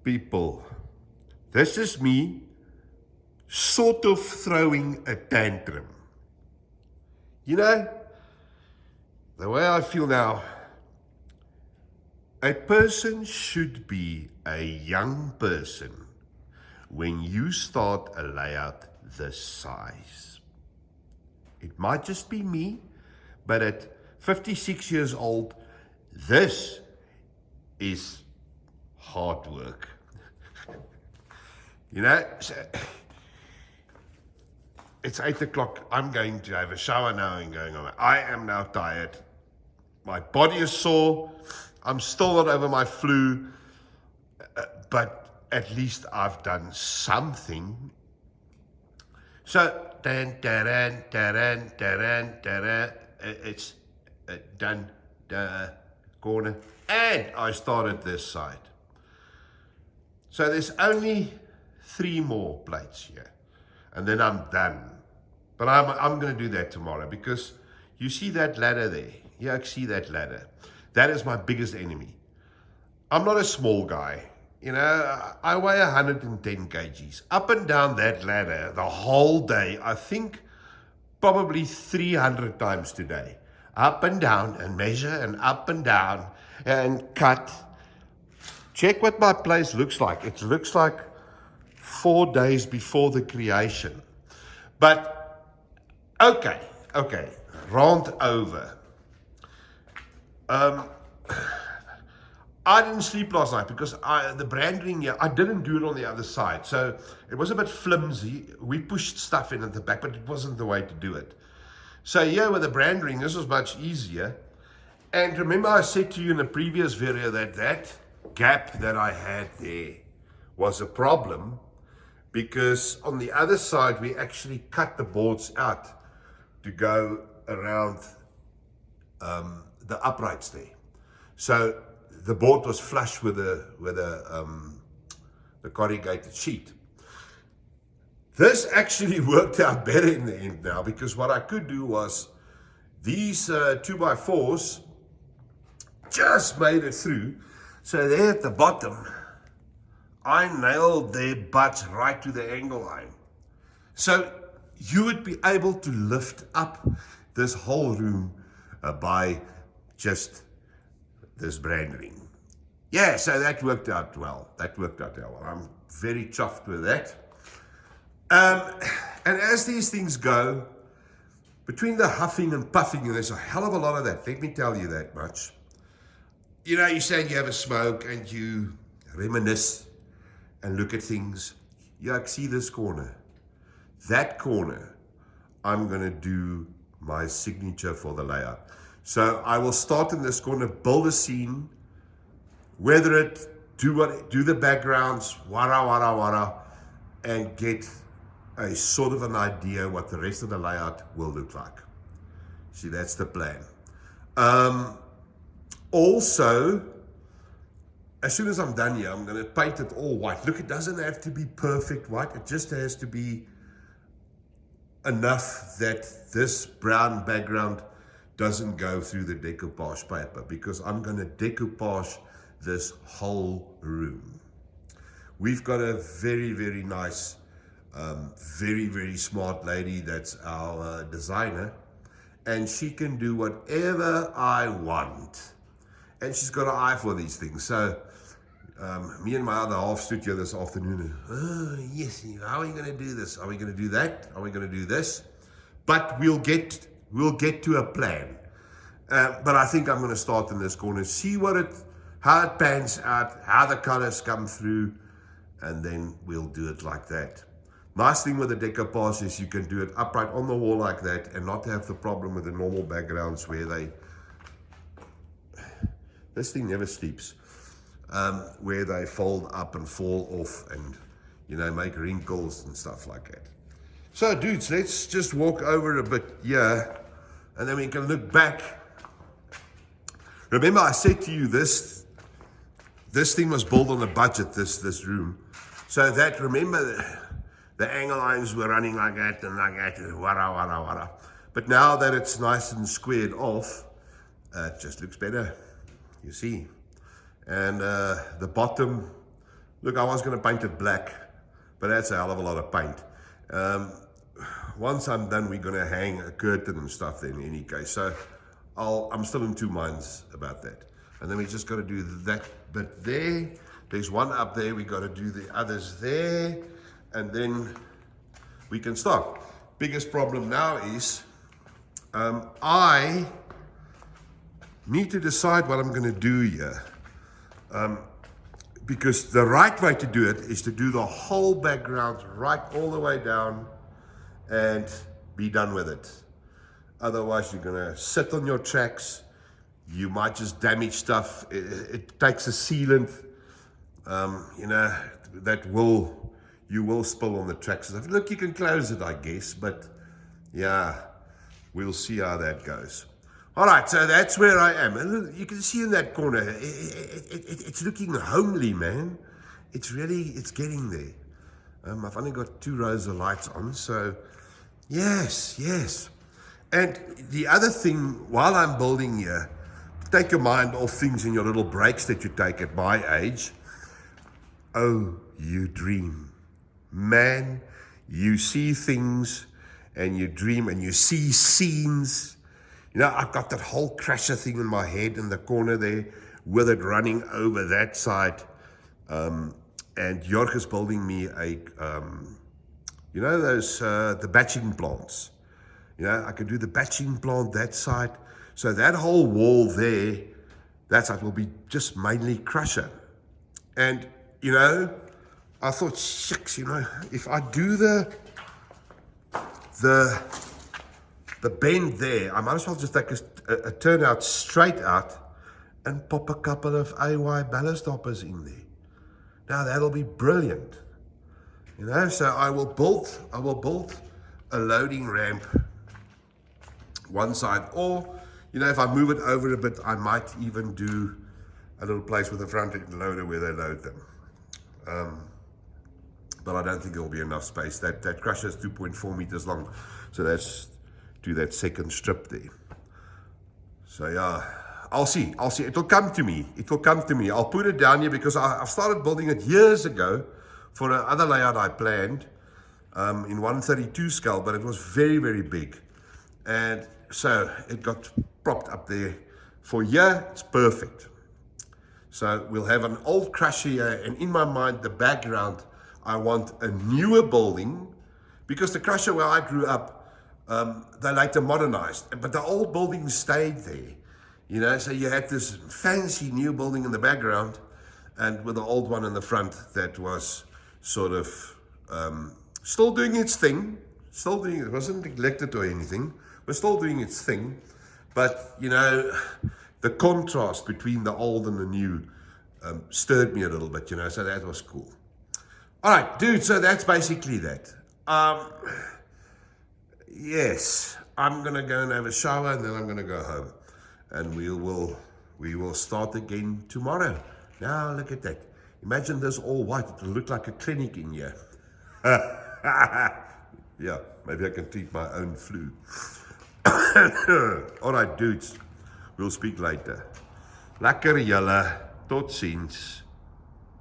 people, this is me sort of throwing a tantrum. You know, the way I feel now, a person should be a young person when you start a layout this size. It might just be me, but at 56 years old, this is hard work. You know, so it's 8 o'clock. I'm going to have a shower now and going on. I am now tired. My body is sore. I'm still not over my flu, but at least I've done something. So, it's done, corner, and I started this side. So there's only 3 more plates here, and then I'm done. But I'm going to do that tomorrow, because you see that ladder there? Yeah, I see that ladder. That is my biggest enemy. I'm not a small guy. You know, I weigh 110 kgs. Up and down that ladder the whole day, I think probably 300 times today. Up and down and measure and up and down and cut. Check what my place looks like. It looks like 4 days before the creation. But, okay, rant over. I didn't sleep last night because the brand ring here, I didn't do it on the other side. So it was a bit flimsy. We pushed stuff in at the back, but it wasn't the way to do it. So here with the brand ring, this was much easier. And remember I said to you in the previous video that that gap that I had there was a problem, because on the other side, we actually cut the boards out to go around the uprights there. So the board was flush with the corrugated sheet. This actually worked out better in the end now, because what I could do was these 2x4s just made it through. So there at the bottom, I nailed their butts right to the angle line. So you would be able to lift up this whole room by just this brand ring. Yeah, so that worked out well. I'm very chuffed with that. And as these things go, between the huffing and puffing, there's a hell of a lot of that. Let me tell you that much. You know, you say you have a smoke and you reminisce and look at things. Yeah, I see this corner. That corner, I'm going to do my signature for the layout. So I will start in this corner, build a scene, weather it, do the backgrounds, wara, and get a sort of an idea what the rest of the layout will look like. See, that's the plan. Also, as soon as I'm done here, I'm going to paint it all white. Look, it doesn't have to be perfect white. It just has to be enough that this brown background doesn't go through the decoupage paper, because I'm going to decoupage this whole room. We've got a very, very nice, very, very smart lady that's our designer, and she can do whatever I want. And she's got an eye for these things. So me and my other half stood here this afternoon and, yes, how are we going to do this? Are we going to do that? Are we going to do this? But we'll get to a plan. But I think I'm going to start in this corner, see how it pans out, how the colors come through, and then we'll do it like that. Nice thing with the decoupage is you can do it upright on the wall like that and not have the problem with the normal backgrounds where this thing never sleeps, where they fold up and fall off and, you know, make wrinkles and stuff like that. So dudes, let's just walk over a bit here and then we can look back. Remember I said to you this thing was built on a budget, this room. So that, remember the angle lines were running like that and wara. But now that it's nice and squared off, it just looks better, you see. And the bottom, Look, I was going to paint it black, but that's a hell of a lot of paint. Once I'm done, we're going to hang a curtain and stuff there in any case. So I'm still in two minds about that. And then we just got to do that bit there. There's one up there. We got to do the others there. And then we can start. Biggest problem now is I need to decide what I'm going to do here. Because the right way to do it is to do the whole background right all the way down and be done with it. Otherwise, you're going to sit on your tracks. You might just damage stuff. It takes a sealant, you know, that you will spill on the tracks. Look, you can close it, I guess, but yeah, we'll see how that goes. All right, so that's where I am. And look, you can see in that corner, it's looking homely, man. It's getting there. I've only got 2 rows of lights on, so yes. And the other thing, while I'm building here, take your mind off things in your little breaks that you take at my age. Oh, you dream. Man, you see things and you dream and you see scenes. You know, I've got that whole crasher thing in my head in the corner there with it running over that side. And Jorg is building me a, you know, those, the batching plants. You know, I can do the batching plant that side. So that whole wall there, that side will be just mainly crusher. And, you know, I thought, shucks, you know, if I do the bend there, I might as well just take a turnout straight out and pop a couple of AY ballast hoppers in there. Now that'll be brilliant. You know, so I will build a loading ramp one side, or, you know, if I move it over a bit, I might even do a little place with a front end loader where they load them. But I don't think there'll be enough space. That crusher is 2.4 meters long, so that's do that second strip there. So yeah, I'll see. It'll come to me. I'll put it down here because I've started building it years ago for another layout I planned in 132 scale, but it was very, very big. And so it got propped up there. For here, it's perfect. So we'll have an old crusher here, and in my mind, the background, I want a newer building, because the crusher where I grew up, they later modernized, but the old building stayed there. You know, so you had this fancy new building in the background, and with the old one in the front that was sort of still doing its thing, it wasn't neglected or anything, was still doing its thing, but you know, the contrast between the old and the new stirred me a little bit, you know, so that was cool. All right, dude, so that's basically that. Yes, I'm gonna go and have a shower, and then I'm gonna go home, and we will start again tomorrow. Now look at that. Imagine this all white. It'll look like a clinic in here. Yeah, maybe I can treat my own flu. All right, dudes. We'll speak later. Lekker julle. Tot ziens.